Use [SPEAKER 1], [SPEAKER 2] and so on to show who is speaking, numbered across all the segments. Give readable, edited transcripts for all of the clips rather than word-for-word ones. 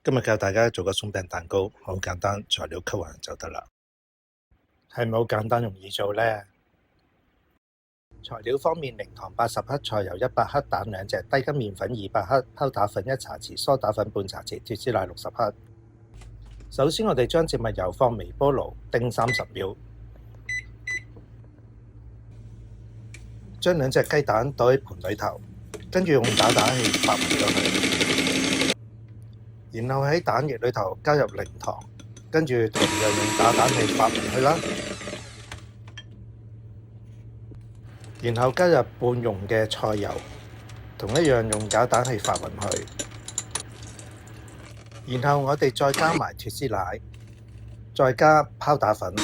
[SPEAKER 1] 今日教大家做個鬆餅蛋糕，好簡單，材料溝勻就得啦。係咪好簡單容易做呢？材料方面，零糖80克，菜油100克，蛋2隻，低筋麵粉200克，泡打粉1茶匙，梳打粉半茶匙，脫脂奶60克。首先我哋將植物油放微波爐叮30秒，將2隻雞蛋倒喺盤裏頭，跟住用打蛋器發勻咗佢，然後喺蛋液裏頭加入零糖，跟住同樣用打蛋器發勻佢啦，然後加入半溶嘅菜油，同一樣用打蛋器發勻佢，然後我哋再加埋脫脂奶，再加泡打粉，攪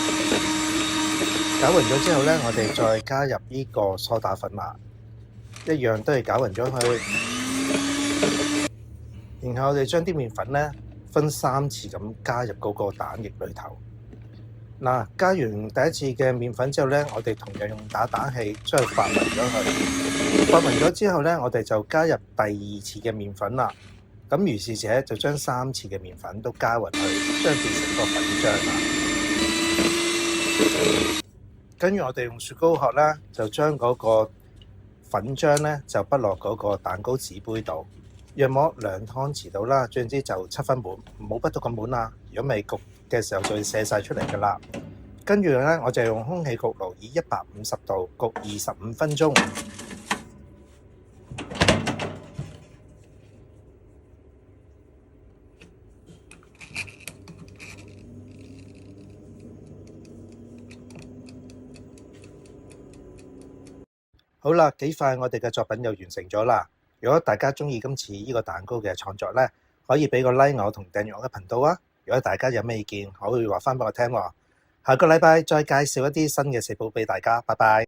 [SPEAKER 1] 勻咗之後呢，我哋再加入呢個梳打粉啦，一樣都係攪勻咗佢。然後我哋將啲麵粉呢分3次咁加入嗰個蛋液裏頭。嗱，加完第一次嘅麵粉之後呢，我哋同樣用打蛋器將佢發勻咗佢。發勻咗之後呢，我哋就加入第2次嘅麵粉啦。咁如是者就將3次嘅麵粉都加勻佢，將變成個粉漿啦。跟住我哋用雪糕殼呢，就將嗰個粉漿呢就畢落嗰個蛋糕紙杯度，約莫2湯匙到啦。總之就7分滿，唔好畢到咁滿啦。如果未焗嘅時候就會瀉晒出嚟㗎啦。跟住呢，我就用空氣焗爐以150度焗25分鐘。好啦，幾快我哋嘅作品就完成咗啦。如果大家鍾意今次呢個蛋糕嘅創作呢，可以俾個 like 我同訂閱我嘅頻道啊。如果大家有咩意見，可以話返俾我聽喎。下個禮拜再介紹一啲新嘅食譜俾大家，拜拜。